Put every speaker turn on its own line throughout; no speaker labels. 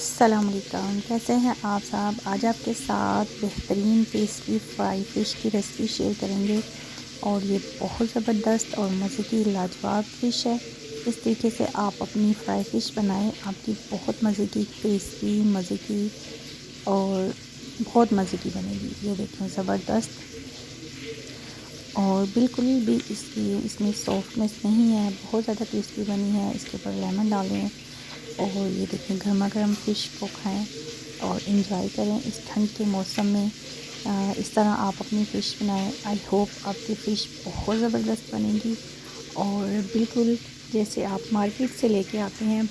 अस्सलाम वालेकुम, कैसे हैं आप साहब। आज आपके साथ बेहतरीन टेस्टी फ्राई फ़िश की रेसिपी शेयर करेंगे और ये बहुत ज़बरदस्त और मज़े की लाजवाब फ़िश है। इस तरीके से आप अपनी फ्राई फ़िश बनाएं, आपकी बहुत मज़े की क्रिस्पी मज़े की और बहुत मज़े की बनेगी। ये देखें ज़बरदस्त और बिल्कुल भी इसमें सॉफ्टनेस नहीं है, बहुत ज़्यादा क्रिस्पी बनी है। इसके ऊपर लेमन डालें और ये देखें गर्मा गर्म फ़िश को खाएं और इंजॉय करें इस ठंड के मौसम में। इस तरह आप अपनी फ़िश बनाएं। आई होप आपकी फ़िश बहुत ज़बरदस्त बनेगी और बिल्कुल जैसे आप मार्केट से लेके आते हैं,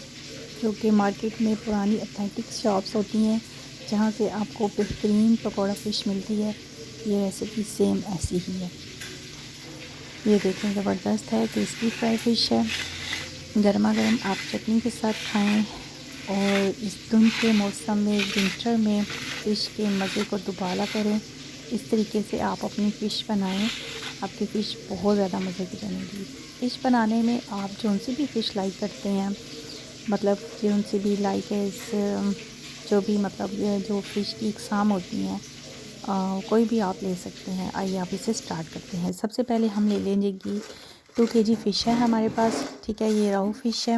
क्योंकि मार्केट में पुरानी ऑथेंटिक शॉप्स होती हैं जहाँ से आपको बेहतरीन पकौड़ा फ़िश मिलती है। ये रेसिपी सेम ऐसी ही है। ये देखें ज़बरदस्त है, क्रिस्पी फ्राई फ़िश है। गर्मा गर्म आप चटनी के साथ खाएं और इस धुंध के मौसम में विंटर में फ़िश के मज़े को दुबारा करें। इस तरीके से आप अपनी फ़िश बनाएं, आपकी फ़िश बहुत ज़्यादा मज़े की बनेगी। फ़िश बनाने में आप जौन सी भी फ़िश लाइक करते हैं, मतलब जौन सी भी लाइक है जो भी मतलब जो फ़िश की इकसाम होती हैं, कोई भी आप ले सकते हैं। आइए आप इसे स्टार्ट करते हैं। सबसे पहले हम ले लेंगे 2 केजी फ़िश है हमारे पास, ठीक है। ये रोहू फ़िश है।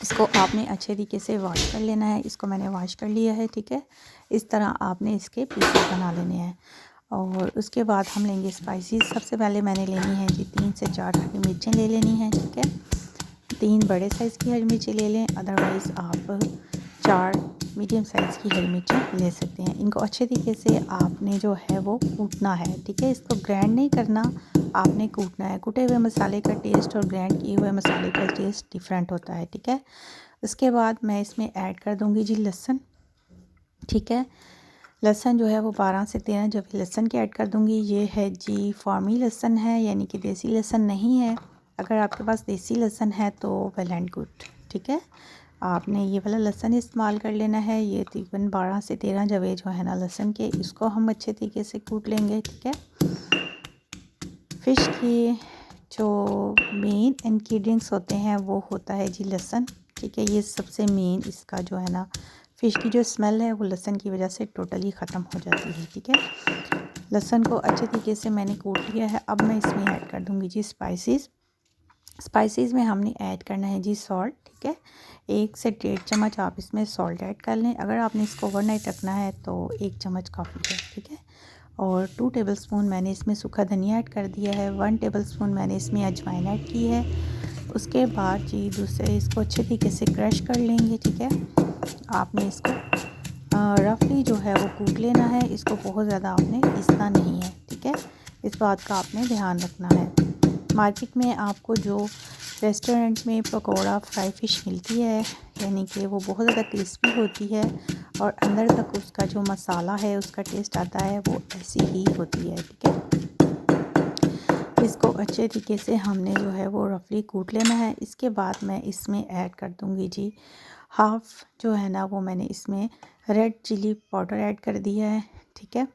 इसको आपने अच्छे तरीके से वॉश कर लेना है। इसको मैंने वॉश कर लिया है, ठीक है। इस तरह आपने इसके पीसेस बना लेने हैं और उसके बाद हम लेंगे स्पाइसेस। सबसे पहले मैंने लेनी है जी 3 से 4 हरी मिर्चें ले लेनी हैं, ठीक है। 3 बड़े साइज़ की हरी मिर्ची ले लें, अदरवाइज़ आप 4 मीडियम साइज़ की हरी मिर्ची ले सकते हैं। इनको अच्छे तरीके से आपने जो है वो कूटना है, ठीक है। इसको ग्राइंड नहीं करना, आपने कूटना है। कूटे हुए मसाले का टेस्ट और ग्राइंड किए हुए मसाले का टेस्ट डिफरेंट होता है, ठीक है। उसके बाद मैं इसमें ऐड कर दूँगी जी लहसुन, ठीक है। लहसुन जो है वो 12 से 13 जब लहसुन के ऐड कर दूँगी। ये है जी फार्मी लहसुन है, यानी कि देसी लहसुन नहीं है। अगर आपके पास देसी लहसुन है तो वेल एंड गुड, ठीक है। आपने ये वाला लहसुन इस्तेमाल कर लेना है। ये तकरीबन 12 से 13 जवे जो है ना लहसुन के, इसको हम अच्छे तरीके से कूट लेंगे, ठीक है। फ़िश की जो मेन इंग्रेडिएंट्स होते हैं वो होता है जी लहसुन, ठीक है। ये सबसे मेन इसका जो है ना फ़िश की जो स्मेल है वो लहसुन की वजह से टोटली ख़त्म हो जाती है, ठीक है। लहसुन को अच्छे तरीके से मैंने कूट लिया है। अब मैं इसमें ऐड कर दूँगी जी स्पाइसेस। स्पाइसेस में हमने ऐड करना है जी सॉल्ट, ठीक है। 1 से 1.5 चम्मच आप इसमें सॉल्ट ऐड कर लें। अगर आपने इसको ओवरनाइट रखना है तो 1 चम्मच काफ़ी है, ठीक है। और 2 टेबलस्पून मैंने इसमें सूखा धनिया ऐड कर दिया है। 1 टेबलस्पून मैंने इसमें अजवाइन ऐड की है। उसके बाद जी दूसरे इसको अच्छे तरीके से क्रश कर लेंगे, ठीक है। आपने इसको रफली जो है वो कूट लेना है। इसको बहुत ज़्यादा आपने पीसना नहीं है, ठीक है। इस बात का आपने ध्यान रखना है। मार्केट में आपको जो रेस्टोरेंट में पकोड़ा फ्राई फ़िश मिलती है, यानी कि वो बहुत ज़्यादा क्रिस्पी होती है और अंदर तक उसका जो मसाला है उसका टेस्ट आता है, वो ऐसी ही होती है, ठीक है। इसको अच्छे तरीके से हमने जो है वो रफली कूट लेना है। इसके बाद मैं इसमें ऐड कर दूँगी जी हाफ़ जो है ना वो मैंने इसमें रेड चिली पाउडर ऐड कर दिया है, ठीक है।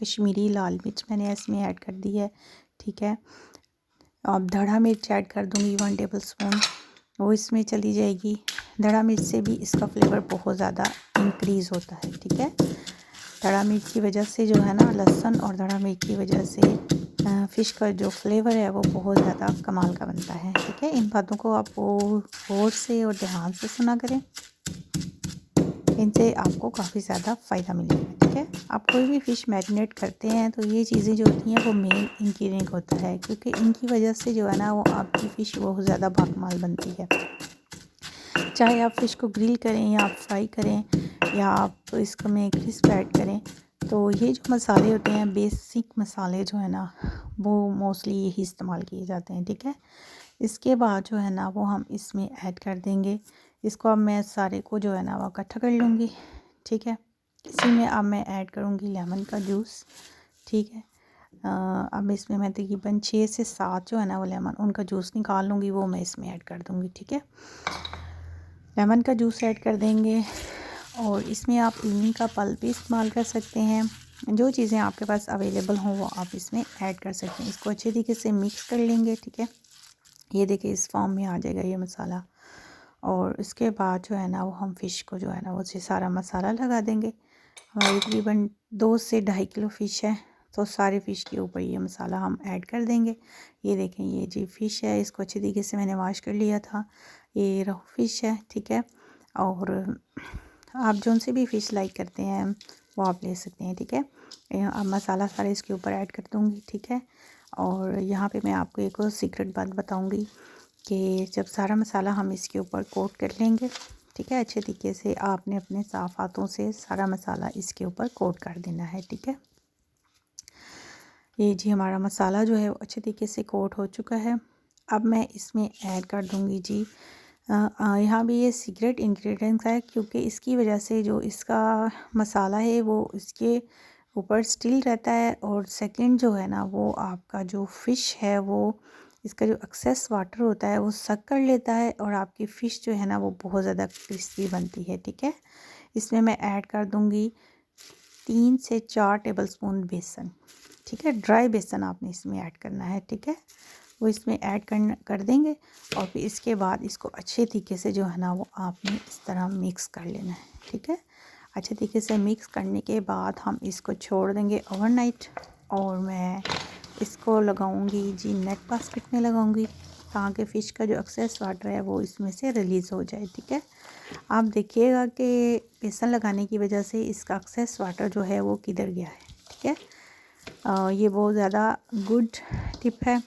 कश्मीरी लाल मिर्च मैंने इसमें ऐड कर दी है, ठीक है। अब धड़ा मिर्च ऐड कर दूँगी 1 टेबलस्पून, वो इसमें चली जाएगी। धड़ा मिर्च से भी इसका फ्लेवर बहुत ज़्यादा इंक्रीज़ होता है, ठीक है। धड़ा मिर्च की वजह से जो है ना लहसुन और धड़ा मिर्च की वजह से फ़िश का जो फ्लेवर है वो बहुत ज़्यादा कमाल का बनता है, ठीक है। इन बातों को आप गौर से और ध्यान से सुना करें, इनसे आपको काफ़ी ज़्यादा फ़ायदा मिलेगा, ठीक है। आप कोई भी फ़िश मैरिनेट करते हैं तो ये चीज़ें जो होती हैं वो मेन इंग्रेडिएंट होता है, क्योंकि इनकी वजह से जो है ना वो आपकी फ़िश बहुत ज़्यादा बाकमाल बनती है। चाहे आप फ़िश को ग्रिल करें या आप फ्राई करें या आप इसमें क्रिस्प ऐड करें, तो ये जो मसाले होते हैं बेसिक मसाले जो है ना वो मोस्टली यही इस्तेमाल किए जाते हैं, ठीक है। इसके बाद जो है ना वो हम इसमें ऐड कर देंगे। इसको अब मैं सारे को जो है ना वो इकट्ठा कर लूँगी, ठीक है। इसी में अब मैं ऐड करूँगी लेमन का जूस, ठीक है। अब इसमें मैं तकरीबन 6 से 7 जो है ना वो लेमन उनका जूस निकाल लूँगी, वो मैं इसमें ऐड कर दूँगी, ठीक है। लेमन का जूस ऐड कर देंगे और इसमें आप इमली का पल्प भी इस्तेमाल कर सकते हैं। जो चीज़ें आपके पास अवेलेबल हों वो आप इसमें ऐड कर सकते हैं। इसको अच्छे तरीके से मिक्स कर लेंगे, ठीक है। ये देखिए इस फॉर्म में आ जाएगा ये मसाला और उसके बाद जो है ना वो हम फ़िश को जो है ना वो सारा मसाला लगा देंगे। हमारी तकरीबन 2 से 2.5 किलो फ़िश है, तो सारे फ़िश के ऊपर ये मसाला हम ऐड कर देंगे। ये देखें, ये जी फ़िश है, इसको अच्छी तरीके से मैंने वॉश कर लिया था। ये रोहू फ़िश है, ठीक है। और आप जौन सी भी फ़िश लाइक करते हैं वो आप ले सकते हैं, ठीक है। अब मसाला सारे इसके ऊपर ऐड कर दूँगी, ठीक है। और यहाँ पे मैं आपको एक और सीक्रेट बात बताऊँगी कि जब सारा मसाला हम इसके ऊपर कोट कर लेंगे, ठीक है, अच्छे तरीके से आपने अपने साफ़ हाथों से सारा मसाला इसके ऊपर कोट कर देना है, ठीक है। ये जी हमारा मसाला जो है वो अच्छे तरीके से कोट हो चुका है। अब मैं इसमें ऐड कर दूँगी जी यहाँ भी ये सीक्रेट इंग्रेडिएंट्स है, क्योंकि इसकी वजह से जो इसका मसाला है वो इसके ऊपर स्टिल रहता है, और सेकंड जो है ना वो आपका जो फ़िश है वो इसका जो एक्सेस वाटर होता है वो सक कर लेता है, और आपकी फ़िश जो है ना वो बहुत ज़्यादा क्रिस्पी बनती है, ठीक है। इसमें मैं ऐड कर दूँगी 3 से 4 टेबलस्पून बेसन, ठीक है। ड्राई बेसन आपने इसमें ऐड करना है, ठीक है। वो इसमें ऐड कर देंगे, और फिर इसके बाद इसको अच्छे तरीके से जो है ना वो आपने इस तरह मिक्स कर लेना है, ठीक है। अच्छे तरीके से मिक्स करने के बाद हम इसको छोड़ देंगे ओवरनाइट, और मैं इसको लगाऊंगी जी नेट बास्केट में लगाऊंगी, ताकि फ़िश का जो एक्सेस वाटर है वो इसमें से रिलीज़ हो जाए, ठीक है। आप देखिएगा कि बेसन लगाने की वजह से इसका एक्सेस वाटर जो है वो किधर गया है, ठीक है। ये बहुत ज़्यादा गुड टिप है।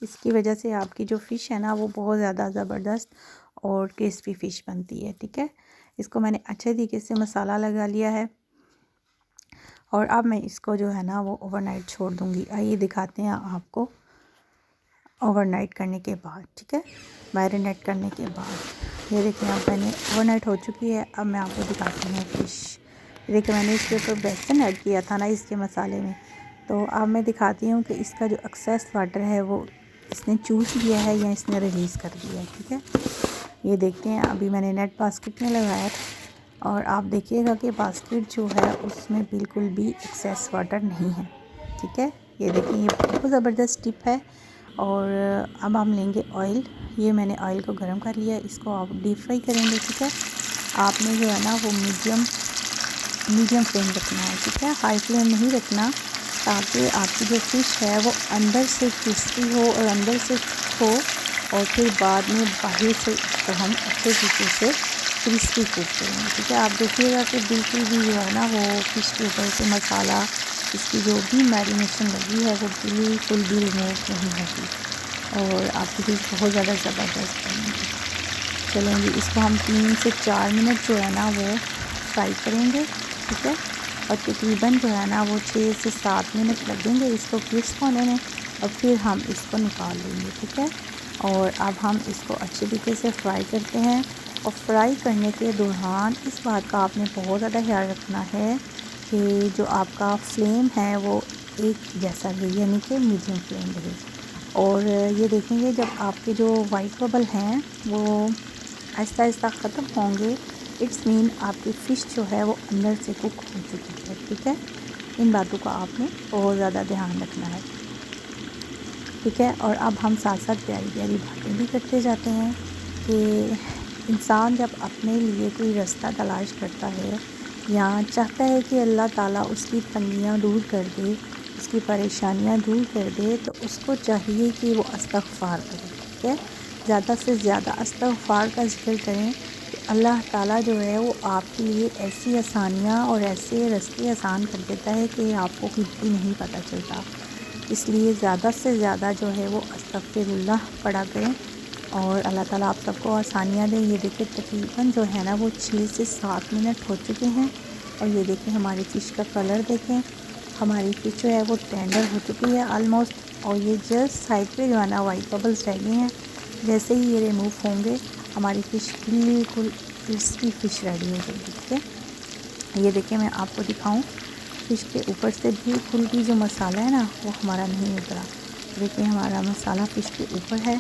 इसकी वजह से आपकी जो फ़िश है ना वो बहुत ज़्यादा ज़बरदस्त और क्रिस्पी फ़िश बनती है, ठीक है। इसको मैंने अच्छे तरीके से मसाला लगा लिया है, और अब मैं इसको जो है ना वो ओवरनाइट छोड़ दूँगी। आइए दिखाते हैं आपको ओवरनाइट करने के बाद, ठीक है, मैरिनेट करने के बाद। ये देखिए अब मैंने ओवरनाइट हो चुकी है। अब मैं आपको दिखाती हूँ फ़िश। देखिए मैंने इसके ऊपर बेसन ऐड किया था ना इसके मसाले में, तो अब मैं दिखाती हूँ कि इसका जो एक्सेस वाटर है वो इसने चूस लिया है या इसने रिलीज़ कर दिया है, ठीक है। ये देखते हैं, अभी मैंने नेट बास्केट में लगाया था, और आप देखिएगा कि बास्केट जो है उसमें बिल्कुल भी एक्सेस वाटर नहीं है, ठीक है। ये देखिए ये बहुत ज़बरदस्त टिप है। और अब हम लेंगे ऑयल। ये मैंने ऑयल को गर्म कर लिया है, इसको आप डीप फ्राई करेंगे, ठीक है। आपने जो है ना वो मीडियम फ्लेम रखना है, ठीक है, हाई फ्लेम नहीं रखना, ताकि आपकी जो फ़िश है वो अंदर से क्रिस्पी हो और अंदर से हो, और फिर बाद में बाहर से इसको हम अच्छे तरीके से क्रिस्पी कुक करेंगे, ठीक है। आप देखिएगा कि बिल्कुल भी जो है ना वो फ़िश के ऊपर से मसाला, इसकी जो भी मैरिनेशन लगी है वो बिल्कुल भी रिमूव नहीं होगी, और आपकी फ़िश बहुत ज़्यादा ज़बरदस्त बनेगी। चलेंगे, इसको हम 3 से 4 मिनट जो है ना वो फ्राई करेंगे, ठीक है। और तकरीबन जो है ना वो 6 से 7 मिनट लगेंगे इसको क्रिस्प होने में, और फिर हम इसको निकाल लेंगे, ठीक है। और अब हम इसको अच्छे तरीके से फ्राई करते हैं, और फ्राई करने के दौरान इस बात का आपने बहुत ज़्यादा ख्याल रखना है कि जो आपका फ्लेम है वो एक जैसा रहे, यानी कि मीडियम फ्लेम रहे। और ये देखेंगे जब आपके जो वाइट बबल हैं वो आहिस्ता आहिस्ता ख़त्म होंगे, इट्स मीन आपकी फ़िश जो है वो अंदर से कुक हो चुकी है, ठीक है। इन बातों का आपने बहुत ज़्यादा ध्यान रखना है, ठीक है। और अब हम साथ साथ प्यारी प्यारी बातें भी करते जाते हैं कि इंसान जब अपने लिए कोई रास्ता तलाश करता है या चाहता है कि अल्लाह ताला उसकी तंगियाँ दूर कर दे, उसकी परेशानियाँ दूर कर दे, तो उसको चाहिए कि वो इस्तिग़फ़ार करे, ठीक है। ज़्यादा से ज़्यादा इस्तिग़फ़ार का ज़िक्र करें, तो अल्लाह ताला जो है वो आपके लिए ऐसी आसानियाँ और ऐसे रास्ते आसान कर देता है कि आपको खुद भी नहीं पता चलता। इसलिए ज़्यादा से ज़्यादा जो है वो अस्तग़फ़िरुल्लाह पढ़ा करें, और अल्लाह ताला आप सबको आसानियाँ दें। ये देखिए तकरीबन जो है ना वो 6 से 7 मिनट हो चुके हैं, और ये देखें हमारी फ़िश का कलर देखें, हमारी फ़िश जो है वो टेंडर हो चुकी है ऑलमोस्ट, और ये जस्ट साइड पे जो है ना वाइट बबल्स रह गए हैं। जैसे ही ये रिमूव होंगे हमारी फ़िश बिल्कुल क्रिस्पी फ़िश रेडी हो जाएगी, ठीक है। ये देखिए मैं आपको दिखाऊं, फ़िश के ऊपर से बिल्कुल भी जो मसाला है ना वो हमारा नहीं उतरा। देखिए हमारा मसाला फ़िश के ऊपर है,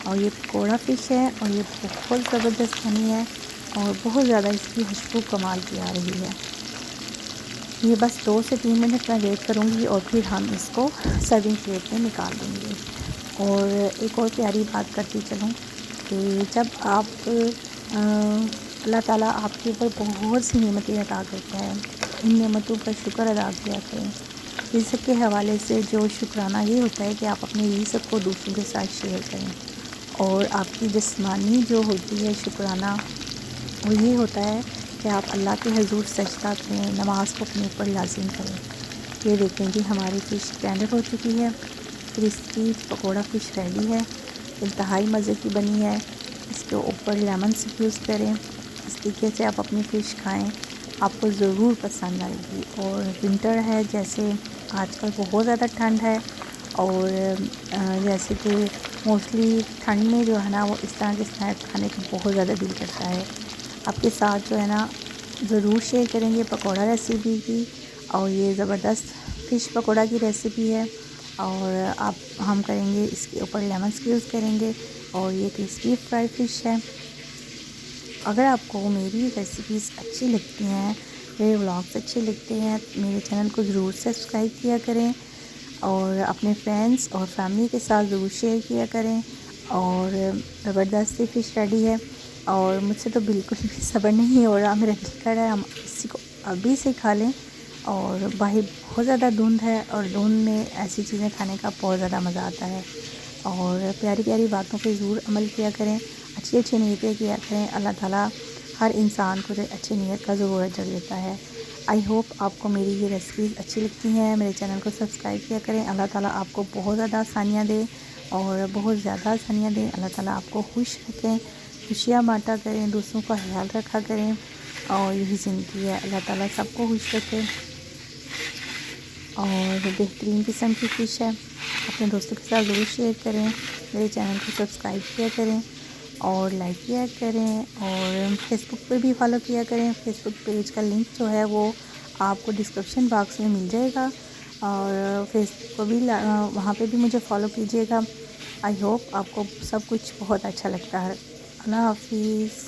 और ये पकौड़ा फ़िश है, और ये बहुत ज़बरदस्त बनी है, और बहुत ज़्यादा इसकी खुशबू कमाल की आ रही है। ये बस 2 से 3 मिनट मैं वेट करूँगी, और फिर हम इसको सर्विंग प्लेट में निकाल देंगे। और एक और प्यारी बात करती चलूँ कि जब आप अल्लाह ताला आपके ऊपर बहुत सी नेमतें अता करता है, इन नेमतों का शुक्र अदा किया करें। रिज़्क़ के हवाले से जो शुक्राना ये होता है कि आप अपने रिज़्क़ को दूसरों के साथ शेयर करें, और आपकी जिस्मानी जो होती है शुक्राना वो ये होता है कि आप अल्लाह के हज़ूर सजदा करें, नमाज़ को अपने ऊपर लाज़िम करें। ये देखें जी हमारी फ़िश टेंडर हो चुकी है, क्रिस्पी पकोड़ा फ़िश रेडी है, इंतहाई मज़े की बनी है। इसके ऊपर लेमन स्क्यूज़ करें, इस तरीके से आप अपनी फ़िश खाएं, आपको ज़रूर पसंद आएगी। और विंटर है, जैसे आजकल बहुत ज़्यादा ठंड है, और जैसे कि मोस्टली ठंड में जो है ना वो इस तरह के स्नैक्स खाने का बहुत ज़्यादा दिल करता है। आपके साथ जो है ना ज़रूर शेयर करेंगे पकोड़ा रेसिपी की, और ये ज़बरदस्त फ़िश पकोड़ा की रेसिपी है। और आप हम करेंगे इसके ऊपर लेमन स्क्यूज़ करेंगे, और ये क्रिस्पी फ्राई फ़िश है। अगर आपको मेरी रेसिपीज़ अच्छी लगती हैं, मेरे व्लॉग्स अच्छे लगते हैं, मेरे चैनल को ज़रूर सब्सक्राइब किया करें, और अपने फ्रेंड्स और फैमिली के साथ ज़रूर शेयर किया करें। और ज़बरदस्त सी फ़िश रेडी है, और मुझसे तो बिल्कुल भी सब्र नहीं हो रहा, मेरा दिल कर रहा है हम इसी को अभी से खा लें। और बाहर बहुत ज़्यादा धुंध है, और धुंध में ऐसी चीज़ें खाने का बहुत ज़्यादा मज़ा आता है। और प्यारी प्यारी बातों पे ज़रूर अमल किया करें, अच्छी अच्छी नीयतें किया करें। अल्लाह ताला हर इंसान को अच्छी नीयत का ज़रूर अजर देता है। आई होप आपको मेरी ये रेसिपीज़ अच्छी लगती हैं। मेरे चैनल को सब्सक्राइब किया करें। अल्लाह ताला आपको बहुत ज़्यादा आसानियाँ दे, और बहुत ज़्यादा आसानियाँ दें। अल्लाह ताला आपको खुश रखें, खुशियाँ बाँटा करें, दूसरों का ख्याल रखा करें, और यही ज़िंदगी है। अल्लाह ताला सबको खुश रखे, और बेहतरीन किस्म की फ़िश है। अपने दोस्तों के साथ ज़रूर शेयर करें, मेरे चैनल को सब्सक्राइब किया करें, और लाइक किया करें, और फेसबुक पे भी फॉलो किया करें। फेसबुक पेज का लिंक जो है वो आपको डिस्क्रिप्शन बॉक्स में मिल जाएगा, और फेसबुक को भी वहाँ पे भी मुझे फॉलो कीजिएगा। आई होप आपको सब कुछ बहुत अच्छा लगता है। अल्लाह हाफ़िज़।